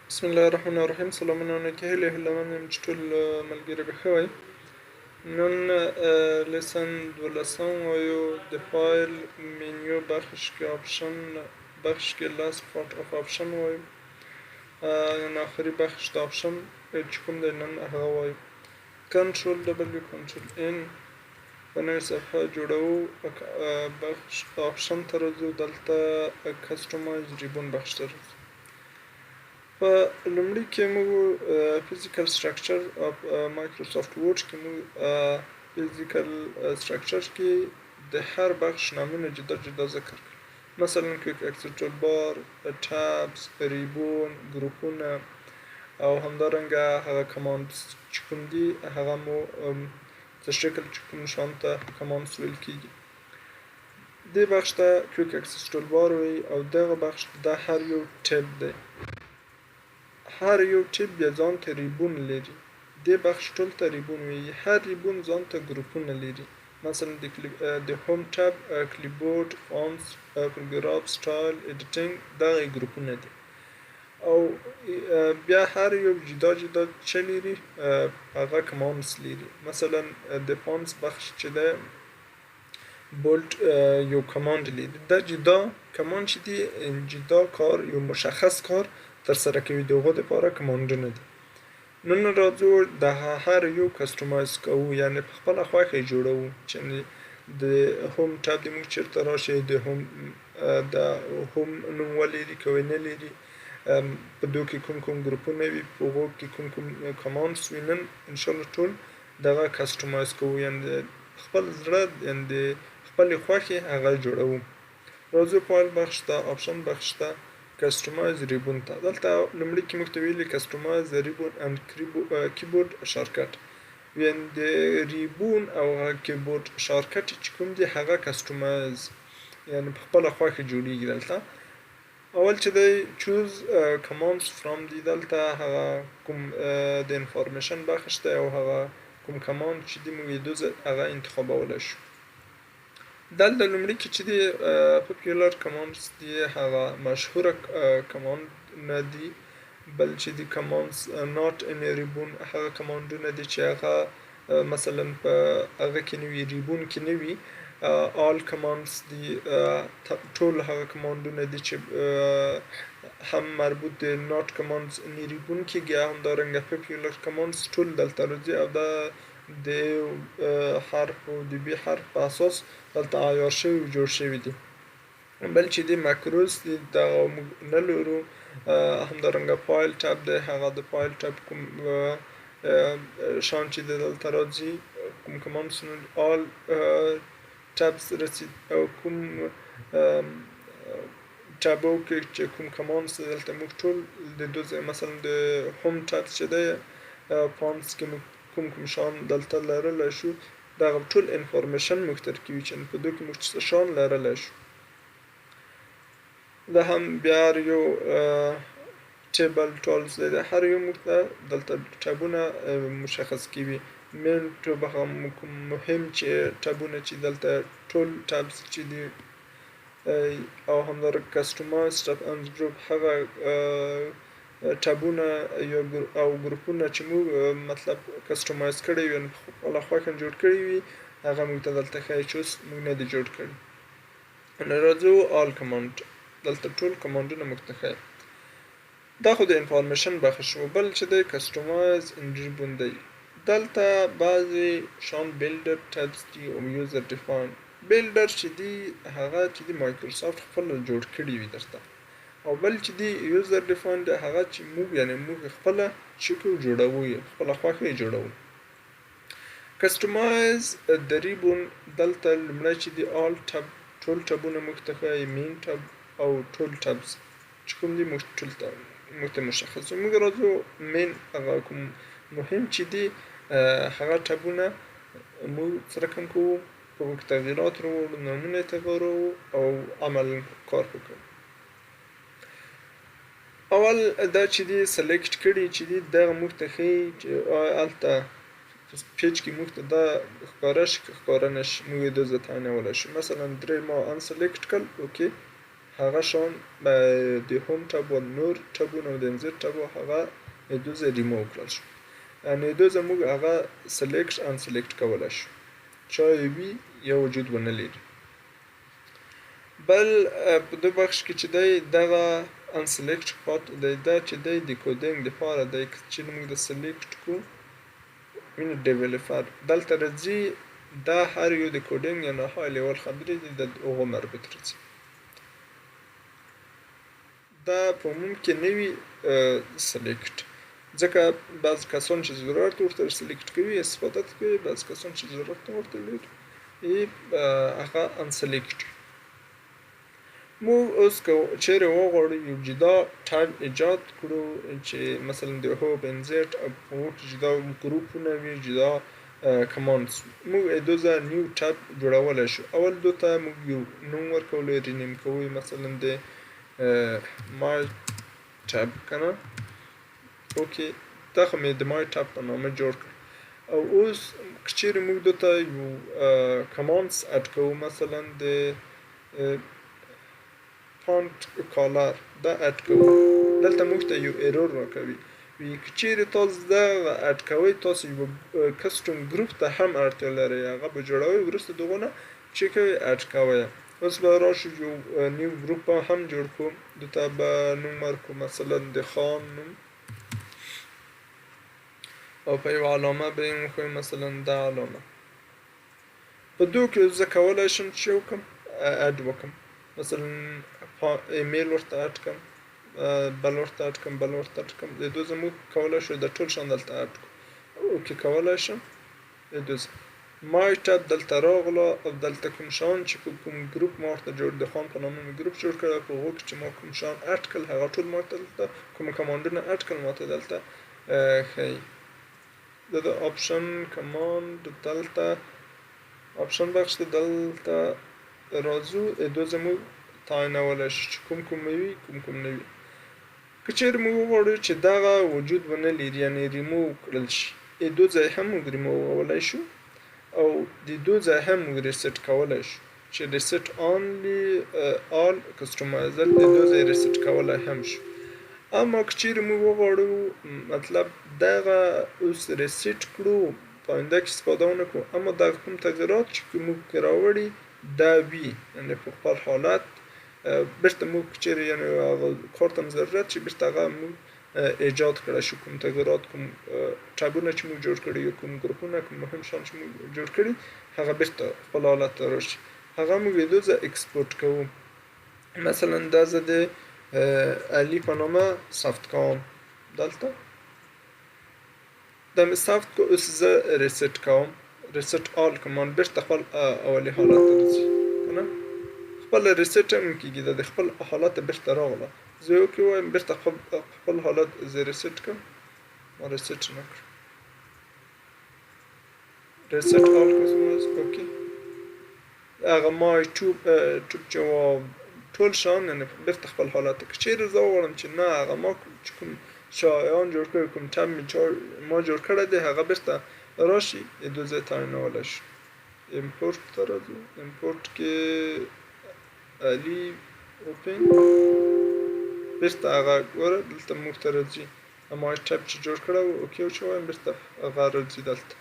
بسم الله الرحمن الرحیم. سلامونه علیکم. هیله من یم چې ټول ملګري به ښه وئ. نن لیسن 12 وایو د فایل منیو بخش کې لاست پارت آف آپشن وایو، یعنې آخري بخش د آپشن چې کوم دی نن هغه وایو. کنټرول دبلیو کنټرول ان په نوې صفحه جوړوو، بخش آپشن ته راځو، دلته کسټمایز ریبون بخش ته راځو. په لومړي کې موږ فزیکل سټرکچر اف مایکروسافت ورډ کې موږ فزیکل سټرکچر کې د هر بخش نامونه جدا جدا ذکر کړو، مثلا کویک اکسس ټول بار، ټابز، ریبون، ګروپونه او همدارنګه هغه کمانډز چې کوم دي هغه مو د شکل چې کوم شان ته کمانډز ویل کېږي. دې بخش ته کویک اکسس ټول بار وایي او دغه بخش دا هر یو ټیب دی. هر یو ټیب بیا ځان ته ریبون لري. دې بخش ټول ته ریبون وایي. هر ریبون ځان ته ګروپونه لري، مثلا د هوم ټاب، کلیپبورډ، فونټس، پروګرام، سټایل، ایډیټینګ دغه ګروپونه دي. او بیا هر یو جدا جدا څه لري، هغه کمانډز لري. مثلا د فونټس بخش چې دی بولټ یو کمانډ لري. دا جدا کمانډ چې دی جدا کار، یو مشخص کار ترسره کوي، د هغو دپاره کمانډونه دي. نن راځو د هر یو کسټمایز کوو، یعنې په خپله خوښه یې جوړوو. چې د هوم ټاب دې موږ چېرته راشئ، د هوم نوم ولري که نه لري، په دو کې کوم ګروپونه وي، په هغو کې کوم کمانډز وي. نن انشاءالله ټول دغه کسټمایز کوو، یعنې خپل زړه یعنې د خپلې خوښې هغه جوړوو. راځو فایل بخش ته، آپشن بخش ته، کسټمایز ریبون ته. دلته لومړي کې موږ ته ویلي کسټمایز ریبون اند کیبورډ شارټکټ، یعنې د ریبون او کیبورډ شارټکټ چې کوم دي هغه کسټمایز، یعنې په خپله خوښه جوړیږي. دلته اول چې دی چوز کمانډز فرام دی، دلته هغه کوم د انفارمیشن بخش دی او هغه کوم کمانډ چې دی موږ یې هغه انتخابولی شو. دلته لومړي کې چې دی پاپیولر کمانډز دي، هغه مشهوره کمانډ نه دي، بل چې دی کمانډز ناٹ ان ریبون هغه کمانډونه دي چې هغه مثلا په هغه کې نه وي، ریبون کې نه وي. آل کمانډز دي، ټول هغه کمانډونه دي چې هم مربوط د ناٹ کمانډز ان ریبون کېږي، همدارنګه پاپیولر کمانډز ټول دلته راځي او دا د حرف او د بي حرف په اساس دلته عیار شوي او جوړ شوي دي. بل چې دی مکروز دي دغه موږ نه لرو. همدارنګه فایل ټاب دی، هغه د فایل ټاب کوم شان چې دی دلته راځي، کوم کمانډسونه آل ټابز راځي او کوم ټابو کې چې کوم کمانډز دی دلته موږ ټول د دوه، مثلا د هوم ټابز چې دی فونټس کې موږ کوم شان دلته لرلی شو، دغه ټول انفارمیشن موږ ترکوي چې په دوی کې موږ څه شان لرلی شو. دا هم بیا یو ټیبل ټولز دی، هر یو موږ ته دلته ټابونه مشخص کوي. مین ټاب هغه مهم چې ټابونه چې دلته ټول ټابز چې دي، او همدارنګه کسټمایز ټاب اند ګروپ هغه ټابونه او ګروپونه چې موږ مطلب کسټمایز کړي وي، په خپله خوښه جوړ کړي وي، هغه موږ ته دلته ښایي چې اوس موږ نه دي جوړ کړي. نو راځو آل کمانډ، دلته ټول کمانډونه موږ ته ښایي. دا خو د انفارمیشن بخش شو. بل چې دی کسټمایز ان ریبون دی، دلته بعضې شان بیلډر ټابز دي او یوزر ډیفاین. بیلډر چې دی هغه چې دی مایکروسافت خپله جوړ کړي وي درته، او بل چې دی یوزر ډیفاین دی هغه چې موږ یعنې موږ خپله شکل جوړوو، خپله خوښه یې جوړوو. کسټمایز د ریبون دلته لومړی چې دی آل ټاب، ټول ټابونه موږ ته ښایي، مین ټاب او ټول ټابز چې کوم دي موږ ته مشخص وي. موږ راځو مین هغه کوم مهم چې دی هغه ټابونه موږ سره کوم کوو، په هغو کې تغییرات راوړو، نامونه یې تغییروو او عملا کار وکړو. اول دا چې دی سلیکټ کړي چې دی دغه موږ ته ښیي چې هلته پیج کې موږ ته دا ښکاره شي که ښکاره نه شي، موږ یې دوه ځای تعینولی شو. مثلا درې ما انسلیکټ کړل، اوکې، هغه شان د هوم ټاب او نور ټابونه او د انزیت ټاب هغه دوزه ریموو کړل شو. یعنې دوزه موږ هغه سلیکټ ان سلیکټ کولی شو چا وي یا وجود ونه لري. بل په دې بخش کې چې دی دغه ان سلیکټ پات دی دا چې دی د کوډینګ دپاره دی چې موږ د سلیکټ کو من ډیولپر دلته راځي دا هر یو د کوډینګ یا نهایي لیول خبرې دي د هغو مربوط راځي. دا په عموم کې نه وي سلیکټ ځکه بعض کسان چې ضرورت ورته سلیکټ کوي استفاده کوي، بعض کسان چې ضرورت نه ورته لري هغه ان سلیکټ. موږ اوس که چیرې وغواړو یو جدا ټایپ ایجاد کړو چې مثلا د هوب انزیت او جدا ګروپونه وي جدا کماندز موږ دوزه نیو ټایپ جوړولی شو. اول دو ته موږ یو نوم ورکولو رینیم کوو مثلا د مای ټایپ کنه اوکې دا خو مې د مای ټایپ په نامه جوړ کړ. او اوس که چیرې موږ دو ته یو کماندز اډ کوو مثلا د فونټ کالر دا اډ کوو دلته موږ ته یو ایرور راکوي وي که چیرې تاسو دغه اډ کوئ تاسو یو کسټم ګروپ ته هم اړتیا لرئ هغه به جوړوئ وروسته د هغو نه چې کوئ اډ کوئ. اوس به راشو یو نیو ګروپ به هم جوړ کړو دته به نوم ورکړو مثلا د خان نوم او په یو علامه به یې وښیو مثلا دا علامه. په دو کې زه کولی شم چې وکړم اډ وکړم مثلا ایمیل ورته اډ کړم بل ورته اډ کړم بل ورته اډ کړم د دو زموږ کولی شو د ټول شان دلته اډ کړو اوکې کولی شم د دو مای ټاب دلته راغله او دلته کوم شان چې په کوم ګروپ ما ورته جوړ د خان په نامه مې ګروپ جوړ کړی په هغو کې چې ما کوم شان اډ کړل هغه ټول ما ته دلته کوم کمانډونه اډ کړل ما ته دلته ښیي. د آپشن کماند دلته آپشن بخش دلته راځو دو زموږ تعینولی شو چې کوم کوم وي کوم کوم نه وي. که چیرې موږ وغواړو چې دغه وجود ونه لري یعنې ریموو کړل شي دو ځای هم موږ ریموولی شو او د دو ځای هم موږ ریسیټ کولی شو چې ریسیټ آنلی آل کسټمایزل د دو ځای ریسیټ کولی هم شو. اما که چیرې موږ وغواړو مطلب دغه اوس ریسیټ کړو په آینده کې استفاده ونه کړو اما دغه کوم تغییرات چې موږ پکې راوړي دا وي یعنې په خپل حالت بېرته موږ چیرې یعنې هغه کار ته ضرورت چې بېرته هغه موږ ایجاد کړی شو کوم تغییرات کوم ټابونه چې موږ جوړ کړي یو کوم ګروپونه کوم مهم شیان چې موږ جوړ کړي هغه بېرته خپل حالت ته راشي هغه موږ یو ځای اکسپورټ کوو. مثلا دا زه د علي په نامه ثبت کوم دلته دا مې ثبت کو اوس زه ریسیټ کوم ریسیټ آل کماند بېرته خپل اولي حالت ته راځي که نه خپل ریسیټ هم کېږي دا د خپل حالت ته بېرته راغله زه یو کې وایم بېرته خپل حالت زه ریسیټ کړم ما ریسیټ نه کړ ریسیټ آل کسمز اوکې هغه مای ټوب چې ټول شیان یعنې بېرته خپل حالت ته که چیرې زه وغواړم چې نه هغه ما چې کوم شیان جوړ کړي کوم ټب ما جوړ کړی دی هغه بېرته راشي دو ځای تعینولی شو. امپورټ ته راځو امپورټ کې علي اوپن بېرته هغه ګوره دلته موږ ته راځي ما ټب چې جوړ کړی و اوکې چې وایم بېرته هغه راځي دلته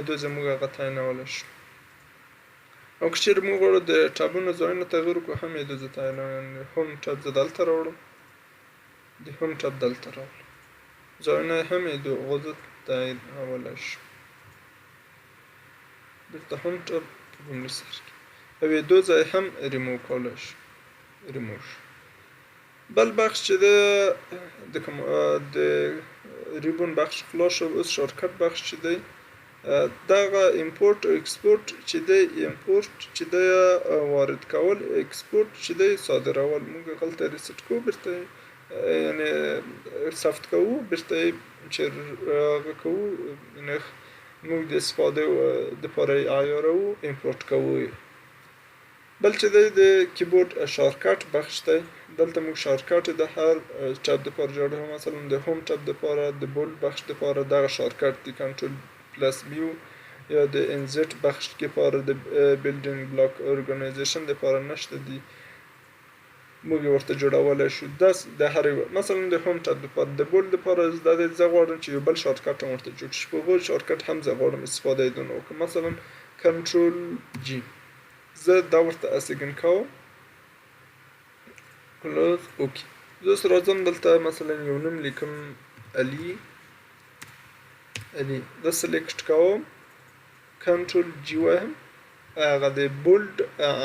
دو ځای موږ هغه تعینولی شو. او که چیرې موږ غواړو د ټابونو ځایونه تغییر وکړو هم یې دو ځای تعینوو هوم ټب زه دلته راوړم د هوم ټب دلته راغلو ځایونه هم یې د هغو زه تعینولی شو بېرته هم ټب په لومړي سر کې او یې دو ځای هم ریموو کولی شو ریموو شو. بل بخش چې د ریبون بخش خلاص شو اوس شارټکټ بخش چې دی دغه امپورټ او اکسپورټ چې دی امپورټ چې دی وارد کول اکسپورټ چې دی صادرول موږ هلته ریسیټ کوو بېرته یعنې ثبت کوو بېرته یې چې هغه کوو یعنې موږ د استفادې دپاره یې عیاروو امپورټ کوو. بل چې دی د کیبورډ شارټکټ بخش دی دلته موږ شارټکټ د هر ټب دپاره جوړوو مثلا د هوم ټب دپاره د بولډ بخش دپاره دغه شارټکټ دی کنټرول پلس بیو یا د انزیت بخش دپاره د بیلډینګ بلاک ارګنایزیشن دپاره نشته دی موږ ورته جوړولی شو. داس د هرې مثلا د هوم ټاب دپاره د بولډ دپاره دا دی زه غواړم چې یو بل شارټکټ هم ورته جوړ شي. په هغو شارټکټ هم زه غواړم استفاده یې دونه وکړم. مثلا کنټرول جی زه دا ورته اسیګن کوم کلوز اوکې. زه اوس راځم دلته مثلا یو نوم لیکم علي دا سلیکټ کوم کنټرول جی وایم هغه د بولډ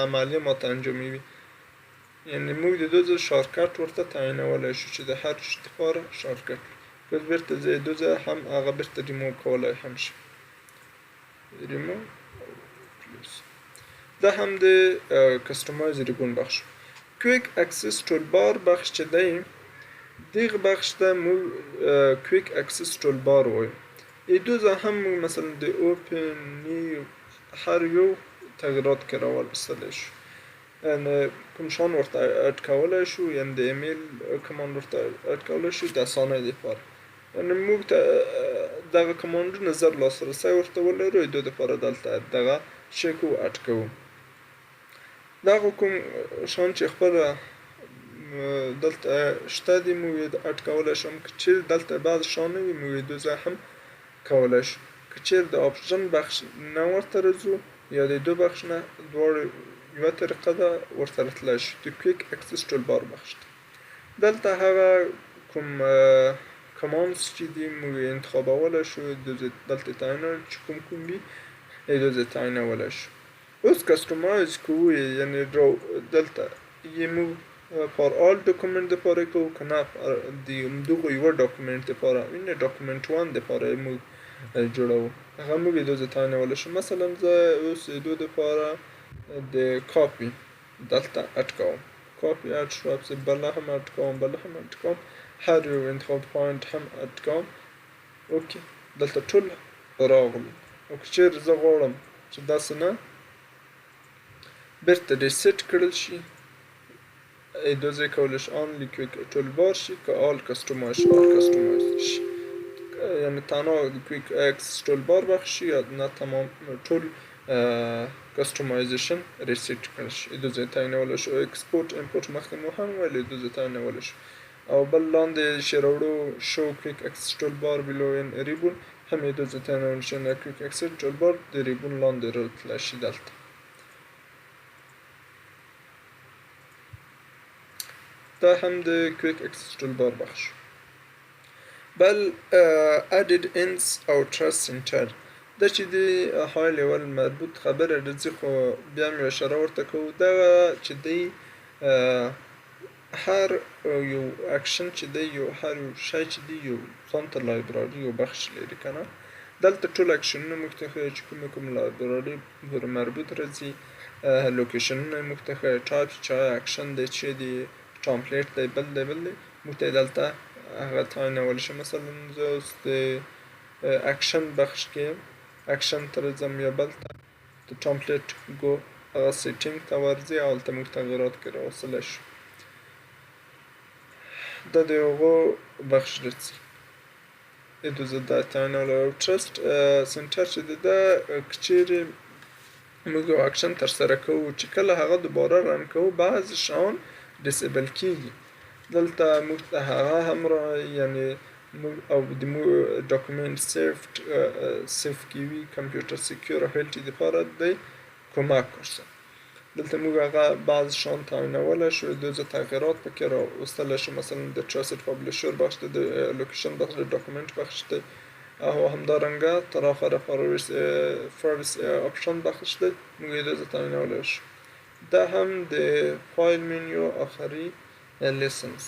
عملیه ماته انجاموي. یعنې موږ د دوه شارټکټ ورته تعینولی شو چې د هر شي دپاره شارټکټ بس بېرته زه یې دوه هم هغه بېرته ریموو کولی هم شي. ریموو دا هم د کسټمایز ریبون بخش. کویک اکسس ټول بار بخش چې دی دغه بخش ته موږ کویک اکسس ټول بار وایو. دوزه هم موږ مثلا د اوپن نیو هر یو تغییرات کې راوستلی شو. یعنې کوم شیان ورته اډ کولی شو، یعنې د ایمیل کمانډ ورته اډ کولی شو د اسانۍ دپاره. یعنې موږ ته دغه کمانډونه زر لاسرسی ورته ولرو د دپاره دلته دغه شی کوو اډ کوو. دغه کوم شیان چې خپله دلته شته دي موږ یې اډ کولی شو. که چیرې دلته بعض شیان نه وي موږ یې دوزه هم کولی شو. که چیرې د آپشن بخش نه ورته راځو یا د دو بخش نه دواړو یوه طریقه ده ورته راتلی شو. د کویک اکسس ټول بار بخش ته دلته هغه کوم کمانډز چې دي موږ یې انتخابولی شو دلته تعینول چې کوم وي دوزه تعینولی شو. اوس کسټمایز کوو یعنې دلته یې موږ فار آل ډاکومنټ دپاره کوو که نه د همدغو یوه ډاکومنټ دپاره یعنې ډاکومنټ 1 دپاره یې موږ جوړوو. هغه موږ یې دوزه تعینولی شو. مثلا زه اوس دو دپاره د کاپي دلته اډ کوم. کاپي اډ شو پسې بله هم اډ کوم بله هم اډ کوم هر یو انتخاب پوینټ هم اډ کوم. اوکې دلته ټول راغلو. او که چیرې زه غواړم چې داسې نه بېرته ریسیټ کړل شي دوزه یې کولی شي آنلی کویک ټول بار شي که آل کسټمایز شي یعنې تنها د کویک اکسس ټول بار بخش شي یا نه تمام ټول کسټمایزیشن ریسیټ کړل شي دوزه یې تعینولی شو. اکسپورټ امپورټ مخکې مو هم ویلې دوزه تعینولی شو. او بل لاندې چې راوړو شو کویک اکسس ټول بار بلو ان ریبون هم یې دوزه تعینولی شو. نه کویک اکسس ټول بار د ریبون لاندې راتلی شي دلته. دا هم د کویک اکسس ټول بار بخش. بل added ins او trust center دا چې دی های لیول مربوط خبره راځي خو بیا مې اشاره ورته کوو. دغه چې دی هر یو اکشن چې دی یو هر یو شی چې دی یو ځانته لایبراري یو بخش لري که نه. دلته ټول اکشنونه موږ ته ښیي چې کوم لایبراري پورې مربوط راځي. لوکیشنونه موږ ته ښیي ټایپ چې اکشن دی چې دی ټامپلیټ دی بل دی موږ ته دلته هغه تعینولی شي. مثلا زه اوس د اکشن بخش کې اکشن ته راځم یا بل ته د ټامپلیټ ګو هغه سیټینګ ته ورځي او هلته موږ تغییرات کې راوستلی شو. دا د هغو بخش راځي دوزه دا تعینولی. او ټرسټ سنټر چې دی دا که چیرې موږ یو اکشن ترسره کوو چې کله هغه دوباره رن کوو بعضې شیان ډسیبل کېږي. دلته موږ ته هغه هم یعنې او د ډاکومنټ سیف کوي کمپیوټر سیکیور او هیلټي دپاره دی کمک ورسره. دلته موږ هغه بعض شیان تعینولی شو دوزه تغییرات پکې راوستلی شو. مثلا د ټرسټ پبلیشر بخش دی د لوکیشن بخش د ډاکومنټ بخش دی او همدارنګه تر آخره فارس آپشن بخش دی موږ یې دوزه تعینولی شو. دا هم د فایل منیو آخري لیسنز